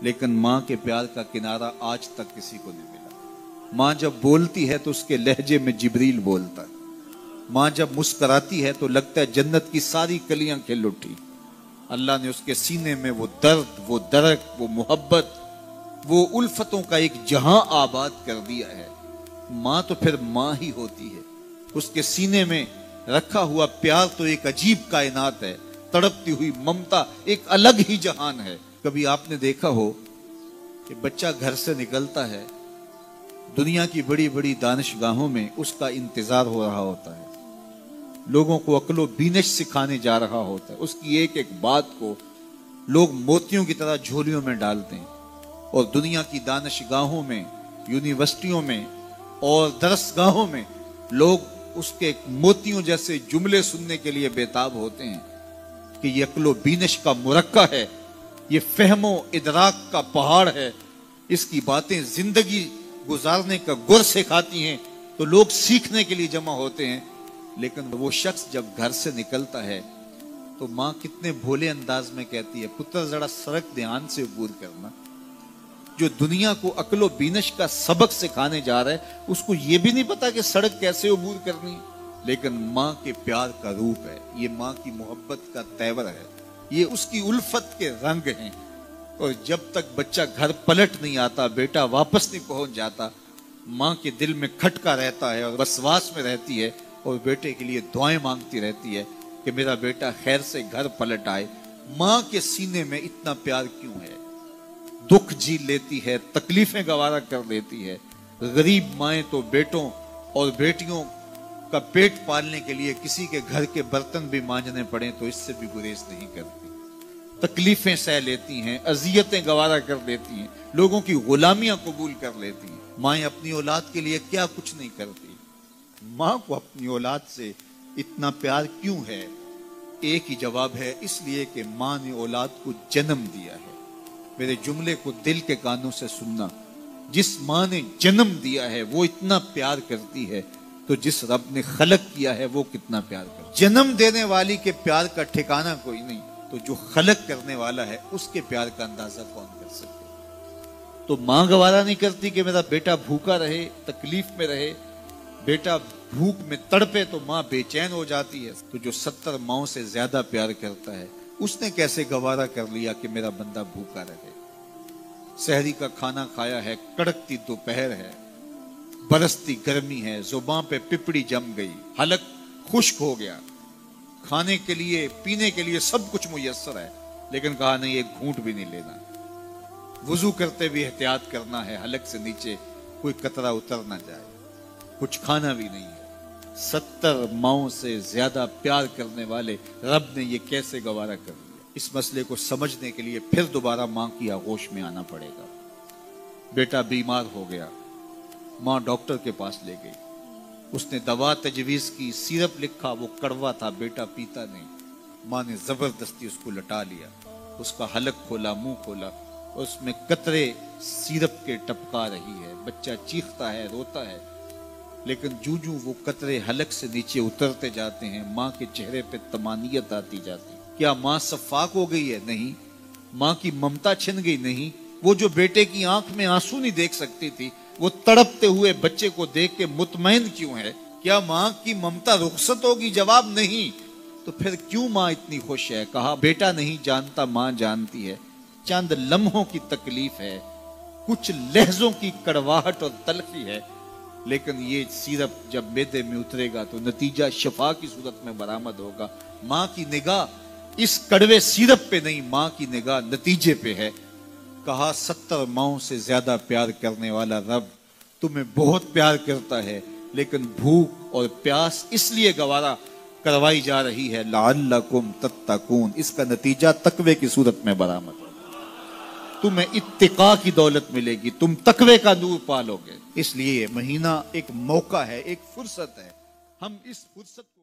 لیکن ماں کے پیار کا کنارہ آج تک کسی کو نہیں ملا۔ ماں جب بولتی ہے تو اس کے لہجے میں جبریل بولتا ہے۔ ماں جب مسکراتی ہے تو لگتا ہے جنت کی ساری کلیاں کھل اٹھی۔ اللہ نے اس کے سینے میں وہ درد، وہ درک، وہ محبت، وہ الفتوں کا ایک جہاں آباد کر دیا ہے۔ ماں تو پھر ماں ہی ہوتی ہے۔ اس کے سینے میں رکھا ہوا پیار تو ایک عجیب کائنات ہے، تڑپتی ہوئی ممتا ایک الگ ہی جہان ہے۔ کبھی آپ نے دیکھا ہو کہ بچہ گھر سے نکلتا ہے، دنیا کی بڑی بڑی دانشگاہوں میں اس کا انتظار ہو رہا ہوتا ہے، لوگوں کو عقل و بینش سکھانے جا رہا ہوتا ہے، اس کی ایک ایک بات کو لوگ موتیوں کی طرح جھولیوں میں ڈالتے ہیں، اور دنیا کی دانشگاہوں میں، یونیورسٹیوں میں اور درسگاہوں میں لوگ اس کے موتیوں جیسے جملے سننے کے لیے بےتاب ہوتے ہیں کہ یہ عقل و بینش کا مرکہ ہے، یہ فہم و ادراک کا پہاڑ ہے، اس کی باتیں زندگی گزارنے کا گر سکھاتی ہیں، تو لوگ سیکھنے کے لیے جمع ہوتے ہیں۔ لیکن وہ شخص جب گھر سے نکلتا ہے تو ماں کتنے بھولے انداز میں کہتی ہے، پتر ذرا سڑک دھیان سے عبور کرنا۔ جو دنیا کو عقل و بینش کا سبق سکھانے جا رہا ہے اس کو یہ بھی نہیں پتا کہ سڑک کیسے عبور کرنی، لیکن ماں کے پیار کا روپ ہے، یہ ماں کی محبت کا تیور ہے، یہ اس کی الفت کے رنگ ہیں۔ اور جب تک بچہ گھر پلٹ نہیں آتا، بیٹا واپس نہیں پہنچ جاتا، ماں کے دل میں کھٹکا رہتا ہے اور وسواس میں رہتی ہے، اور بیٹے کے لیے دعائیں مانگتی رہتی ہے کہ میرا بیٹا خیر سے گھر پلٹ آئے۔ ماں کے سینے میں اتنا پیار کیوں ہے؟ دکھ جھیل لیتی ہے، تکلیفیں گوارا کر لیتی ہے۔ غریب مائیں تو بیٹوں اور بیٹیوں کا پیٹ پالنے کے لیے کسی کے گھر کے برتن بھی مانجنے پڑیں تو اس سے بھی گریز نہیں کرتی، تکلیفیں سہ لیتی ہیں، اذیتیں گوارا کر لیتی ہیں، لوگوں کی غلامیاں قبول کر لیتی ہیں۔ مائیں اپنی اولاد کے لیے کیا کچھ نہیں کرتی۔ ماں کو اپنی اولاد سے اتنا پیار کیوں ہے؟ ایک ہی جواب ہے، اس لیے کہ ماں نے اولاد کو جنم دیا ہے۔ میرے جملے کو دل کے کانوں سے سننا، جس ماں نے جنم دیا ہے وہ اتنا پیار کرتی ہے تو جس رب نے خلق کیا ہے وہ کتنا پیار کرتا ہے۔ جنم دینے والی کے پیار کا ٹھکانہ کوئی نہیں، تو جو خلق کرنے والا ہے اس کے پیار کا اندازہ کون کر سکتے؟ تو ماں گوارا نہیں کرتی کہ میرا بیٹا بھوکا رہے، تکلیف میں رہے، بیٹا بھوک میں تڑپے تو ماں بے چین ہو جاتی ہے۔ تو جو 70 ماؤں سے زیادہ پیار کرتا ہے اس نے کیسے گوارا کر لیا کہ میرا بندہ بھوکا رہے؟ سحری کا کھانا کھایا ہے، کڑکتی دوپہر ہے، برستی گرمی ہے، زباں پہ پپڑی جم گئی، حلق خشک ہو گیا، کھانے کے لیے پینے کے لیے سب کچھ میسر ہے، لیکن کہا نہیں ایک گھونٹ بھی نہیں لینا، وضو کرتے بھی احتیاط کرنا ہے، حلق سے نیچے کوئی قطرہ اتر نہ جائے، کچھ کھانا بھی نہیں ہے۔ 70 ماؤں سے زیادہ پیار کرنے والے رب نے یہ کیسے گوارا کر لیا؟ اس مسئلے کو سمجھنے کے لیے پھر دوبارہ ماں کی آغوش میں آنا پڑے گا۔ بیٹا بیمار ہو گیا، ماں ڈاکٹر کے پاس لے گئی، اس نے دوا تجویز کی، سیرپ لکھا، وہ کڑوا تھا، بیٹا پیتا نہیں، ماں نے زبردستی اس کو لٹا لیا، اس کا حلق کھولا، منہ کھولا، اس میں قطرے سیرپ کے ٹپکا رہی ہے، بچہ چیختا ہے، روتا ہے، لیکن جو وہ قطرے حلق سے نیچے اترتے جاتے ہیں ماں کے چہرے پہ طمانینت آتی جاتی۔ کیا ماں صفاق ہو گئی ہے؟ نہیں۔ ماں کی ممتا چھن گئی؟ نہیں۔ وہ جو بیٹے کی آنکھ میں آنسو نہیں دیکھ سکتی تھی وہ تڑپتے ہوئے بچے کو دیکھ کے مطمئن کیوں ہے؟ کیا ماں کی ممتا رخصت ہوگی؟ جواب نہیں۔ تو پھر کیوں ماں اتنی خوش ہے؟ کہا بیٹا نہیں جانتا، ماں جانتی ہے، چند لمحوں کی تکلیف ہے، کچھ لہجوں کی کڑواہٹ اور تلخی ہے، لیکن یہ سیرپ جب معدے میں اترے گا تو نتیجہ شفا کی صورت میں برآمد ہوگا۔ ماں کی نگاہ اس کڑوے سیرپ پہ نہیں، ماں کی نگاہ نتیجے پہ ہے۔ کہا 70 ماؤں سے زیادہ پیار کرنے والا رب تمہیں بہت پیار کرتا ہے، لیکن بھوک اور پیاس اس لیے گوارا کروائی جا رہی ہے لعلکم تتقون، اس کا نتیجہ تقوی کی صورت میں برآمد ہوگا۔ تمہیں اتقاء کی دولت ملے گی، تم تقوی کا نور پالو گے۔ اس لیے یہ مہینہ ایک موقع ہے، ایک فرصت ہے، ہم اس فرصت